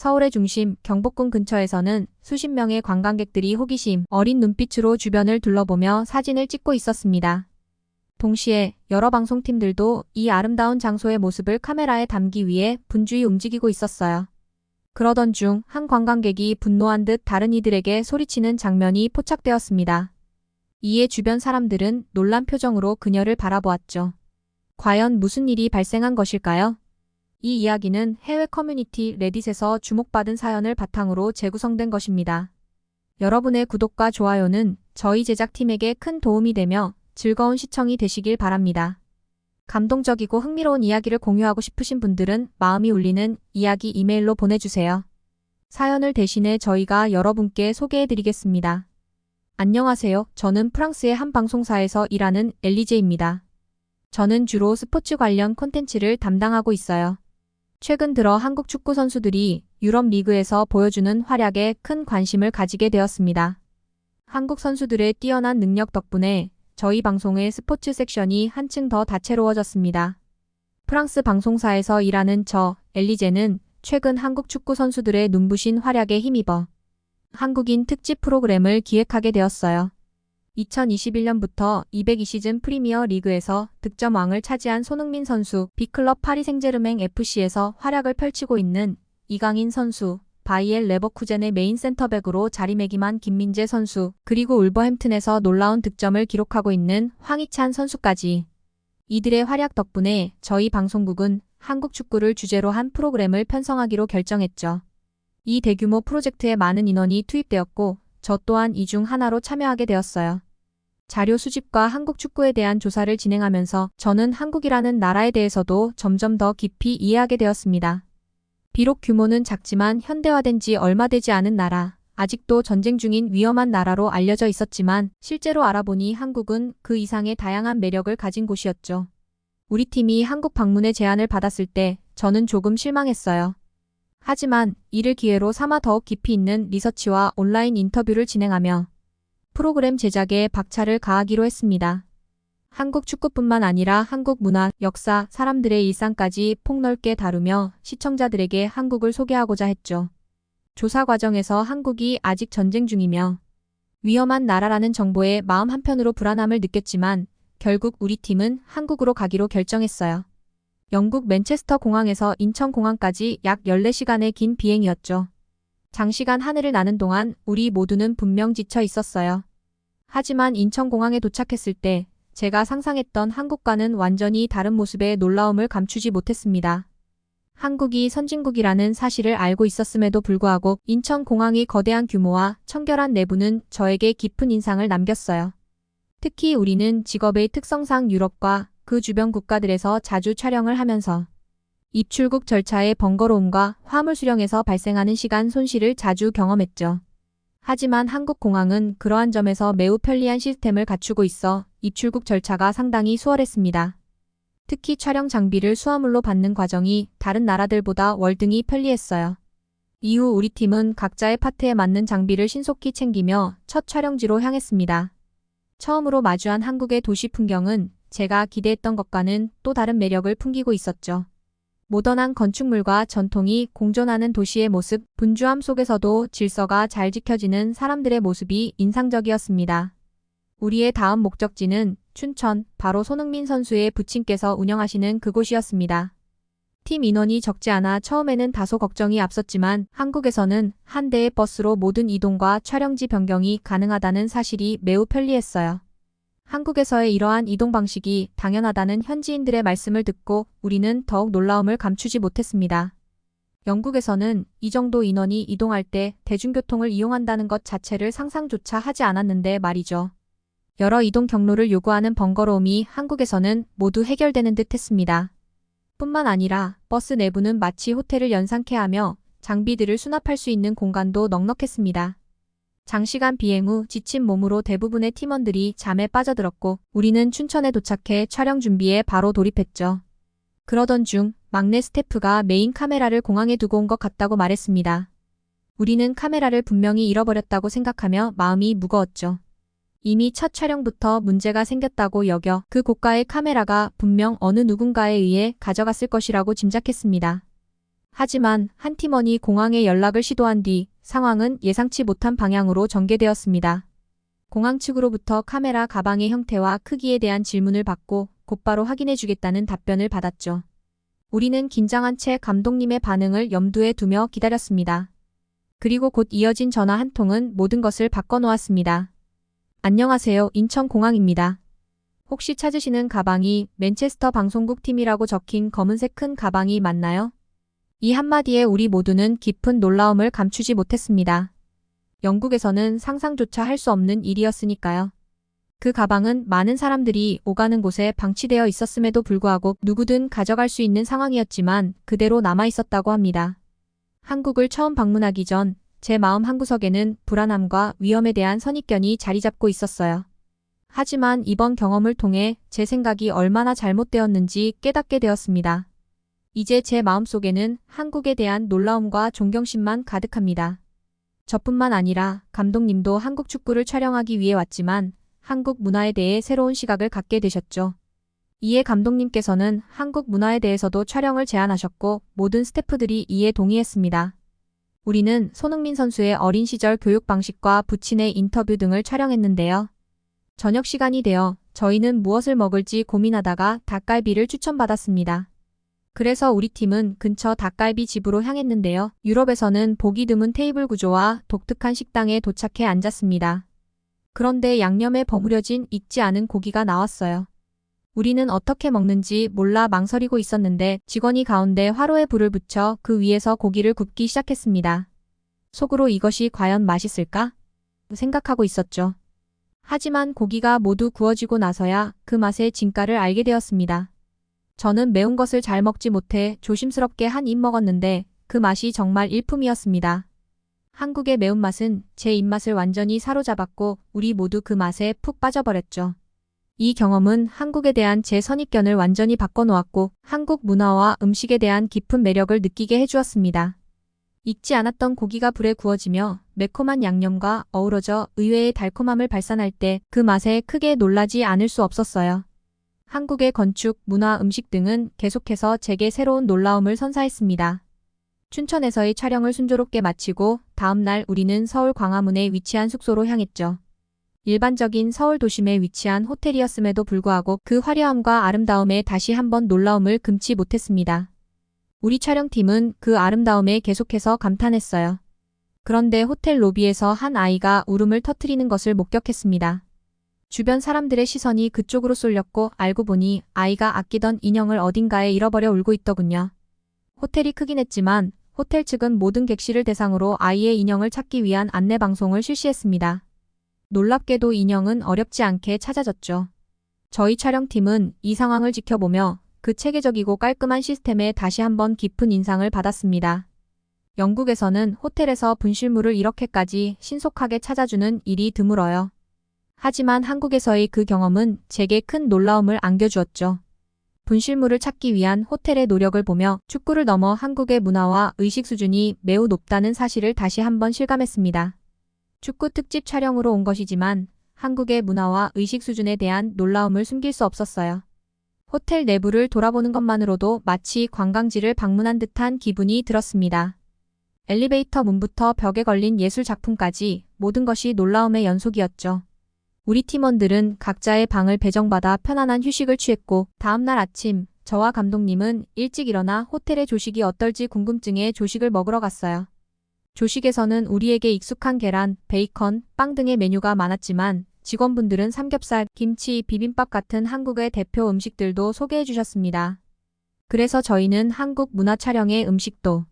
서울의 중심 경복궁 근처에서는 수십 명의 관광객들이 호기심 어린 눈빛으로 주변을 둘러보며 사진을 찍고 있었습니다. 동시에 여러 방송팀들도 이 아름다운 장소의 모습을 카메라에 담기 위해 분주히 움직이고 있었어요. 그러던 중 한 관광객이 분노한 듯 다른 이들에게 소리치는 장면이 포착되었습니다. 이에 주변 사람들은 놀란 표정으로 그녀를 바라보았죠. 과연 무슨 일이 발생한 것일까요? 이 이야기는 해외 커뮤니티 레딧에서 주목받은 사연을 바탕으로 재구성된 것입니다. 여러분의 구독과 좋아요는 저희 제작팀에게 큰 도움이 되며 즐거운 시청이 되시길 바랍니다. 감동적이고 흥미로운 이야기를 공유하고 싶으신 분들은 마음이 울리는 이야기 이메일로 보내주세요. 사연을 대신해 저희가 여러분께 소개해드리겠습니다. 안녕하세요. 저는 프랑스의 한 방송사에서 일하는 엘리제입니다. 저는 주로 스포츠 관련 콘텐츠를 담당하고 있어요. 최근 들어 한국 축구 선수들이 유럽 리그에서 보여주는 활약에 큰 관심을 가지게 되었습니다. 한국 선수들의 뛰어난 능력 덕분에 저희 방송의 스포츠 섹션이 한층 더 다채로워졌습니다. 프랑스 방송사에서 일하는 저, 엘리제는 최근 한국 축구 선수들의 눈부신 활약에 힘입어 한국인 특집 프로그램을 기획하게 되었어요. 2021년부터 202시즌 프리미어 리그에서 득점왕을 차지한 손흥민 선수, B클럽 파리 생제르맹 FC에서 활약을 펼치고 있는 이강인 선수, 바이엘 레버쿠젠의 메인 센터백으로 자리매김한 김민재 선수, 그리고 울버햄튼에서 놀라운 득점을 기록하고 있는 황희찬 선수까지. 이들의 활약 덕분에 저희 방송국은 한국 축구를 주제로 한 프로그램을 편성하기로 결정했죠. 이 대규모 프로젝트에 많은 인원이 투입되었고 저 또한 이 중 하나로 참여하게 되었어요. 자료 수집과 한국 축구에 대한 조사를 진행하면서 저는 한국이라는 나라에 대해서도 점점 더 깊이 이해하게 되었습니다. 비록 규모는 작지만 현대화된 지 얼마 되지 않은 나라, 아직도 전쟁 중인 위험한 나라로 알려져 있었지만 실제로 알아보니 한국은 그 이상의 다양한 매력을 가진 곳이었죠. 우리 팀이 한국 방문의 제안을 받았을 때 저는 조금 실망했어요. 하지만 이를 기회로 삼아 더욱 깊이 있는 리서치와 온라인 인터뷰를 진행하며 프로그램 제작에 박차를 가하기로 했습니다. 한국 축구뿐만 아니라 한국 문화, 역사, 사람들의 일상까지 폭넓게 다루며 시청자들에게 한국을 소개하고자 했죠. 조사 과정에서 한국이 아직 전쟁 중이며 위험한 나라라는 정보에 마음 한편으로 불안함을 느꼈지만 결국 우리 팀은 한국으로 가기로 결정했어요. 영국 맨체스터 공항에서 인천 공항까지 약 14시간의 긴 비행이었죠. 장시간 하늘을 나는 동안 우리 모두는 분명 지쳐 있었어요. 하지만 인천 공항에 도착했을 때 제가 상상했던 한국과는 완전히 다른 모습의 놀라움을 감추지 못했습니다. 한국이 선진국이라는 사실을 알고 있었음에도 불구하고 인천공항의 거대한 규모와 청결한 내부는 저에게 깊은 인상을 남겼어요. 특히 우리는 직업의 특성상 유럽과 그 주변 국가들에서 자주 촬영을 하면서 입출국 절차의 번거로움과 화물 수령에서 발생하는 시간 손실을 자주 경험했죠. 하지만 한국 공항은 그러한 점에서 매우 편리한 시스템을 갖추고 있어 입출국 절차가 상당히 수월했습니다. 특히 촬영 장비를 수화물로 받는 과정이 다른 나라들보다 월등히 편리했어요. 이후 우리 팀은 각자의 파트에 맞는 장비를 신속히 챙기며 첫 촬영지로 향했습니다. 처음으로 마주한 한국의 도시 풍경은 제가 기대했던 것과는 또 다른 매력을 풍기고 있었죠. 모던한 건축물과 전통이 공존하는 도시의 모습, 분주함 속에서도 질서가 잘 지켜지는 사람들의 모습이 인상적이었습니다. 우리의 다음 목적지는 춘천, 바로 손흥민 선수의 부친께서 운영하시는 그곳이었습니다. 팀 인원이 적지 않아 처음에는 다소 걱정이 앞섰지만 한국에서는 한 대의 버스로 모든 이동과 촬영지 변경이 가능하다는 사실이 매우 편리했어요. 한국에서의 이러한 이동 방식이 당연하다는 현지인들의 말씀을 듣고 우리는 더욱 놀라움을 감추지 못했습니다. 영국에서는 이 정도 인원이 이동할 때 대중교통을 이용한다는 것 자체를 상상조차 하지 않았는데 말이죠. 여러 이동 경로를 요구하는 번거로움이 한국에서는 모두 해결되는 듯 했습니다. 뿐만 아니라 버스 내부는 마치 호텔을 연상케 하며 장비들을 수납할 수 있는 공간도 넉넉했습니다. 장시간 비행 후 지친 몸으로 대부분의 팀원들이 잠에 빠져들었고 우리는 춘천에 도착해 촬영 준비에 바로 돌입했죠. 그러던 중 막내 스태프가 메인 카메라를 공항에 두고 온 것 같다고 말했습니다. 우리는 카메라를 분명히 잃어버렸다고 생각하며 마음이 무거웠죠. 이미 첫 촬영부터 문제가 생겼다고 여겨 그 고가의 카메라가 분명 어느 누군가에 의해 가져갔을 것이라고 짐작했습니다. 하지만 한 팀원이 공항에 연락을 시도한 뒤 상황은 예상치 못한 방향으로 전개되었습니다. 공항 측으로부터 카메라 가방의 형태와 크기에 대한 질문을 받고 곧바로 확인해주겠다는 답변을 받았죠. 우리는 긴장한 채 감독님의 반응을 염두에 두며 기다렸습니다. 그리고 곧 이어진 전화 한 통은 모든 것을 바꿔놓았습니다. 안녕하세요. 인천공항입니다. 혹시 찾으시는 가방이 맨체스터 방송국 팀이라고 적힌 검은색 큰 가방이 맞나요? 이 한마디에 우리 모두는 깊은 놀라움을 감추지 못했습니다. 영국에서는 상상조차 할 수 없는 일이었으니까요. 그 가방은 많은 사람들이 오가는 곳에 방치되어 있었음에도 불구하고 누구든 가져갈 수 있는 상황이었지만 그대로 남아 있었다고 합니다. 한국을 처음 방문하기 전 제 마음 한구석에는 불안함과 위험에 대한 선입견이 자리 잡고 있었어요. 하지만 이번 경험을 통해 제 생각이 얼마나 잘못되었는지 깨닫게 되었습니다. 이제 제 마음속에는 한국에 대한 놀라움과 존경심만 가득합니다. 저뿐만 아니라 감독님도 한국 축구를 촬영하기 위해 왔지만 한국 문화에 대해 새로운 시각을 갖게 되셨죠. 이에 감독님께서는 한국 문화에 대해서도 촬영을 제안하셨고 모든 스태프들이 이에 동의했습니다. 우리는 손흥민 선수의 어린 시절 교육 방식과 부친의 인터뷰 등을 촬영했는데요. 저녁 시간이 되어 저희는 무엇을 먹을지 고민하다가 닭갈비를 추천받았습니다. 그래서 우리 팀은 근처 닭갈비 집으로 향했는데요. 유럽에서는 보기 드문 테이블 구조와 독특한 식당에 도착해 앉았습니다. 그런데 양념에 버무려진 익지 않은 고기가 나왔어요. 우리는 어떻게 먹는지 몰라 망설이고 있었는데 직원이 가운데 화로에 불을 붙여 그 위에서 고기를 굽기 시작했습니다. 속으로 이것이 과연 맛있을까? 생각하고 있었죠. 하지만 고기가 모두 구워지고 나서야 그 맛의 진가를 알게 되었습니다. 저는 매운 것을 잘 먹지 못해 조심스럽게 한 입 먹었는데 그 맛이 정말 일품이었습니다. 한국의 매운맛은 제 입맛을 완전히 사로잡았고 우리 모두 그 맛에 푹 빠져버렸죠. 이 경험은 한국에 대한 제 선입견을 완전히 바꿔놓았고 한국 문화와 음식에 대한 깊은 매력을 느끼게 해주었습니다. 익지 않았던 고기가 불에 구워지며 매콤한 양념과 어우러져 의외의 달콤함을 발산할 때 그 맛에 크게 놀라지 않을 수 없었어요. 한국의 건축, 문화, 음식 등은 계속해서 제게 새로운 놀라움을 선사했습니다. 춘천에서의 촬영을 순조롭게 마치고 다음 날 우리는 서울 광화문에 위치한 숙소로 향했죠. 일반적인 서울 도심에 위치한 호텔이었음에도 불구하고 그 화려함과 아름다움에 다시 한번 놀라움을 금치 못했습니다. 우리 촬영팀은 그 아름다움에 계속해서 감탄했어요. 그런데 호텔 로비에서 한 아이가 울음을 터뜨리는 것을 목격했습니다. 주변 사람들의 시선이 그쪽으로 쏠렸고 알고 보니 아이가 아끼던 인형을 어딘가에 잃어버려 울고 있더군요. 호텔이 크긴 했지만 호텔 측은 모든 객실을 대상으로 아이의 인형을 찾기 위한 안내 방송을 실시했습니다. 놀랍게도 인형은 어렵지 않게 찾아졌죠. 저희 촬영팀은 이 상황을 지켜보며 그 체계적이고 깔끔한 시스템에 다시 한번 깊은 인상을 받았습니다. 영국에서는 호텔에서 분실물을 이렇게까지 신속하게 찾아주는 일이 드물어요. 하지만 한국에서의 그 경험은 제게 큰 놀라움을 안겨주었죠. 분실물을 찾기 위한 호텔의 노력을 보며 축구를 넘어 한국의 문화와 의식 수준이 매우 높다는 사실을 다시 한번 실감했습니다. 축구 특집 촬영으로 온 것이지만 한국의 문화와 의식 수준에 대한 놀라움을 숨길 수 없었어요. 호텔 내부를 돌아보는 것만으로도 마치 관광지를 방문한 듯한 기분이 들었습니다. 엘리베이터 문부터 벽에 걸린 예술 작품까지 모든 것이 놀라움의 연속이었죠. 우리 팀원들은 각자의 방을 배정받아 편안한 휴식을 취했고 다음날 아침 저와 감독님은 일찍 일어나 호텔의 조식이 어떨지 궁금증에 조식을 먹으러 갔어요. 조식에서는 우리에게 익숙한 계란, 베이컨, 빵 등의 메뉴가 많았지만 직원분들은 삼겹살, 김치, 비빔밥 같은 한국의 대표 음식들도 소개해 주셨습니다. 그래서 저희는 한국 문화 촬영의 음식도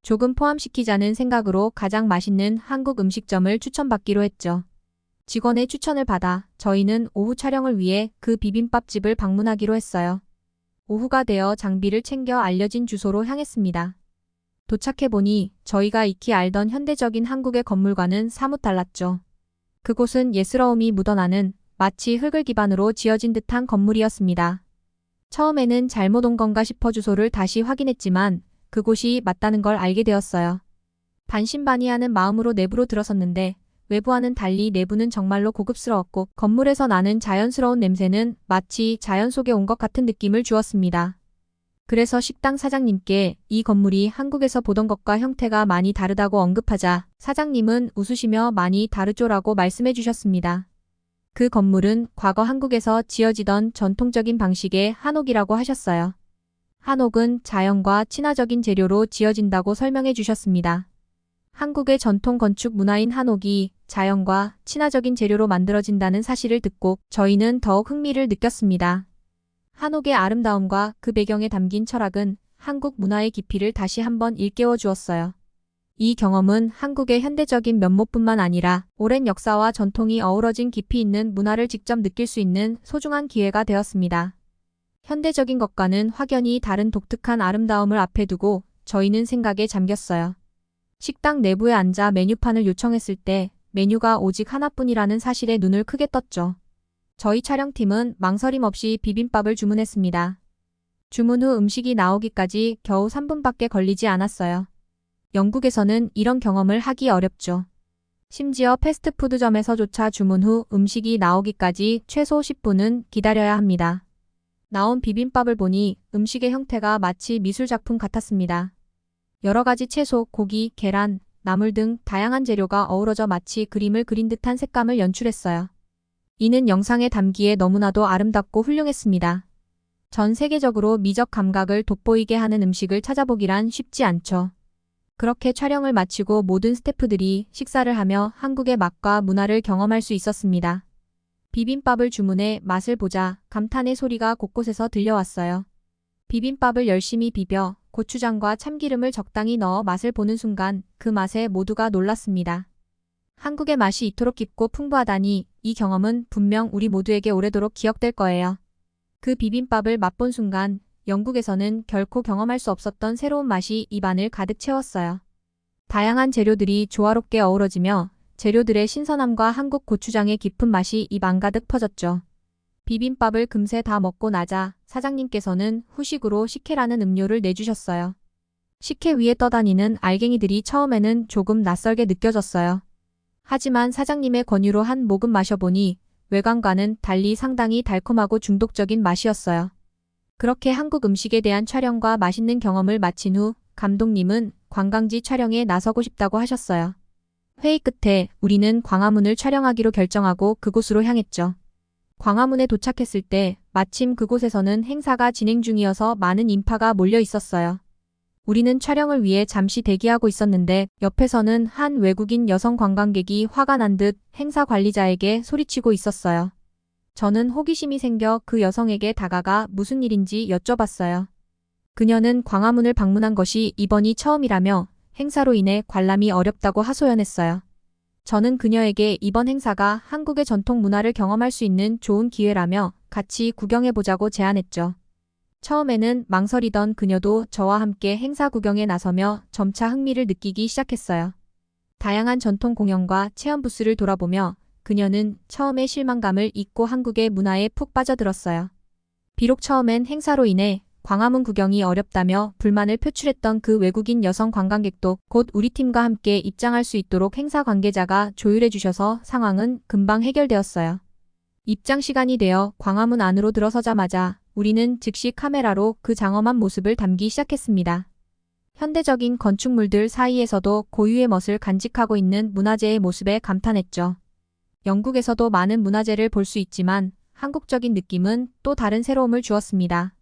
조금 포함시키자는 생각으로 가장 맛있는 한국 음식점을 추천받기로 했죠. 직원의 추천을 받아 저희는 오후 촬영을 위해 그 비빔밥집을 방문하기로 했어요. 오후가 되어 장비를 챙겨 알려진 주소로 향했습니다. 도착해보니 저희가 익히 알던 현대적인 한국의 건물과는 사뭇 달랐죠. 그곳은 예스러움이 묻어나는 마치 흙을 기반으로 지어진 듯한 건물이었습니다. 처음에는 잘못 온 건가 싶어 주소를 다시 확인했지만 그곳이 맞다는 걸 알게 되었어요. 반신반의하는 마음으로 내부로 들어섰는데 외부와는 달리 내부는 정말로 고급스러웠고 건물에서 나는 자연스러운 냄새는 마치 자연 속에 온 것 같은 느낌을 주었습니다. 그래서 식당 사장님께 이 건물이 한국에서 보던 것과 형태가 많이 다르다고 언급하자 사장님은 웃으시며 많이 다르죠라고 말씀해 주셨습니다. 그 건물은 과거 한국에서 지어지던 전통적인 방식의 한옥이라고 하셨어요. 한옥은 자연과 친화적인 재료로 지어진다고 설명해 주셨습니다. 한국의 전통 건축 문화인 한옥이 자연과 친화적인 재료로 만들어진다는 사실을 듣고 저희는 더욱 흥미를 느꼈습니다. 한옥의 아름다움과 그 배경에 담긴 철학은 한국 문화의 깊이를 다시 한번 일깨워 주었어요. 이 경험은 한국의 현대적인 면모뿐만 아니라 오랜 역사와 전통이 어우러진 깊이 있는 문화를 직접 느낄 수 있는 소중한 기회가 되었습니다. 현대적인 것과는 확연히 다른 독특한 아름다움을 앞에 두고 저희는 생각에 잠겼어요. 식당 내부에 앉아 메뉴판을 요청했을 때 메뉴가 오직 하나뿐이라는 사실에 눈을 크게 떴죠. 저희 촬영팀은 망설임 없이 비빔밥을 주문했습니다. 주문 후 음식이 나오기까지 겨우 3분밖에 걸리지 않았어요. 영국에서는 이런 경험을 하기 어렵죠. 심지어 패스트푸드점에서조차 주문 후 음식이 나오기까지 최소 10분은 기다려야 합니다. 나온 비빔밥을 보니 음식의 형태가 마치 미술작품 같았습니다. 여러 가지 채소, 고기, 계란, 나물 등 다양한 재료가 어우러져 마치 그림을 그린 듯한 색감을 연출했어요. 이는 영상에 담기에 너무나도 아름답고 훌륭했습니다. 전 세계적으로 미적 감각을 돋보이게 하는 음식을 찾아보기란 쉽지 않죠. 그렇게 촬영을 마치고 모든 스태프들이 식사를 하며 한국의 맛과 문화를 경험할 수 있었습니다. 비빔밥을 주문해 맛을 보자 감탄의 소리가 곳곳에서 들려왔어요. 비빔밥을 열심히 비벼 고추장과 참기름을 적당히 넣어 맛을 보는 순간 그 맛에 모두가 놀랐습니다. 한국의 맛이 이토록 깊고 풍부하다니 이 경험은 분명 우리 모두에게 오래도록 기억될 거예요. 그 비빔밥을 맛본 순간 영국에서는 결코 경험할 수 없었던 새로운 맛이 입안을 가득 채웠어요. 다양한 재료들이 조화롭게 어우러지며 재료들의 신선함과 한국 고추장의 깊은 맛이 입안 가득 퍼졌죠. 비빔밥을 금세 다 먹고 나자 사장님께서는 후식으로 식혜라는 음료를 내주셨어요. 식혜 위에 떠다니는 알갱이들이 처음에는 조금 낯설게 느껴졌어요. 하지만 사장님의 권유로 한 모금 마셔보니 외관과는 달리 상당히 달콤하고 중독적인 맛이었어요. 그렇게 한국 음식에 대한 촬영과 맛있는 경험을 마친 후 감독님은 관광지 촬영에 나서고 싶다고 하셨어요. 회의 끝에 우리는 광화문을 촬영하기로 결정하고 그곳으로 향했죠. 광화문에 도착했을 때 마침 그곳에서는 행사가 진행 중이어서 많은 인파가 몰려 있었어요. 우리는 촬영을 위해 잠시 대기하고 있었는데 옆에서는 한 외국인 여성 관광객이 화가 난 듯 행사 관리자에게 소리치고 있었어요. 저는 호기심이 생겨 그 여성에게 다가가 무슨 일인지 여쭤봤어요. 그녀는 광화문을 방문한 것이 이번이 처음이라며 행사로 인해 관람이 어렵다고 하소연했어요. 저는 그녀에게 이번 행사가 한국의 전통 문화를 경험할 수 있는 좋은 기회라며 같이 구경해보자고 제안했죠. 처음에는 망설이던 그녀도 저와 함께 행사 구경에 나서며 점차 흥미를 느끼기 시작했어요. 다양한 전통 공연과 체험 부스를 돌아보며 그녀는 처음에 실망감을 잊고 한국의 문화에 푹 빠져들었어요. 비록 처음엔 행사로 인해 광화문 구경이 어렵다며 불만을 표출했던 그 외국인 여성 관광객도 곧 우리 팀과 함께 입장할 수 있도록 행사 관계자가 조율해 주셔서 상황은 금방 해결되었어요. 입장 시간이 되어 광화문 안으로 들어서자마자 우리는 즉시 카메라로 그 장엄한 모습을 담기 시작했습니다. 현대적인 건축물들 사이에서도 고유의 멋을 간직하고 있는 문화재의 모습에 감탄했죠. 영국에서도 많은 문화재를 볼 수 있지만 한국적인 느낌은 또 다른 새로움을 주었습니다.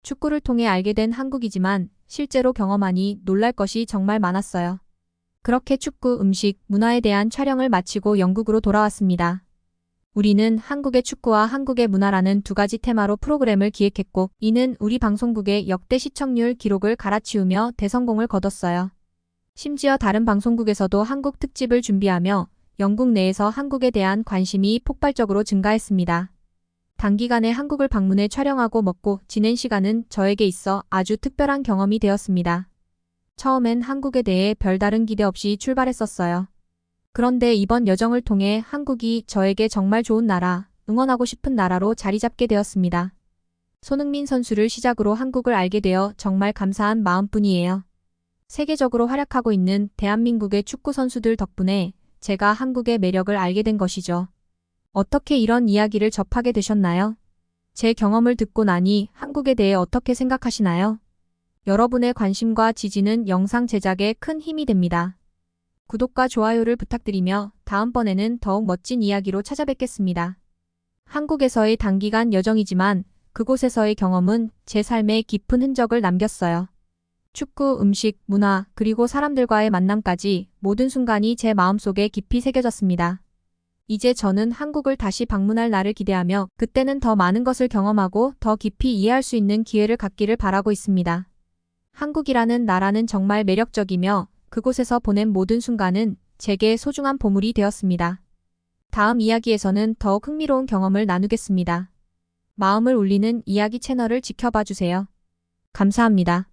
축구를 통해 알게 된 한국이지만 실제로 경험하니 놀랄 것이 정말 많았어요. 그렇게 축구, 음식, 문화에 대한 촬영을 마치고 영국으로 돌아왔습니다. 우리는 한국의 축구와 한국의 문화라는 두 가지 테마로 프로그램을 기획했고 이는 우리 방송국의 역대 시청률 기록을 갈아치우며 대성공을 거뒀어요. 심지어 다른 방송국에서도 한국 특집을 준비하며 영국 내에서 한국에 대한 관심이 폭발적으로 증가했습니다. 단기간에 한국을 방문해 촬영하고 먹고 지낸 시간은 저에게 있어 아주 특별한 경험이 되었습니다. 처음엔 한국에 대해 별다른 기대 없이 출발했었어요. 그런데 이번 여정을 통해 한국이 저에게 정말 좋은 나라, 응원하고 싶은 나라로 자리 잡게 되었습니다. 손흥민 선수를 시작으로 한국을 알게 되어 정말 감사한 마음뿐이에요. 세계적으로 활약하고 있는 대한민국의 축구 선수들 덕분에 제가 한국의 매력을 알게 된 것이죠. 어떻게 이런 이야기를 접하게 되셨나요? 제 경험을 듣고 나니 한국에 대해 어떻게 생각하시나요? 여러분의 관심과 지지는 영상 제작에 큰 힘이 됩니다. 구독과 좋아요를 부탁드리며 다음번에는 더욱 멋진 이야기로 찾아뵙겠습니다. 한국에서의 단기간 여정이지만 그곳에서의 경험은 제 삶에 깊은 흔적을 남겼어요. 축구, 음식, 문화, 그리고 사람들과의 만남까지 모든 순간이 제 마음속에 깊이 새겨졌습니다. 이제 저는 한국을 다시 방문할 날을 기대하며 그때는 더 많은 것을 경험하고 더 깊이 이해할 수 있는 기회를 갖기를 바라고 있습니다. 한국이라는 나라는 정말 매력적이며 그곳에서 보낸 모든 순간은 제게 소중한 보물이 되었습니다. 다음 이야기에서는 더욱 흥미로운 경험을 나누겠습니다. 마음을 울리는 이야기 채널을 지켜봐 주세요. 감사합니다.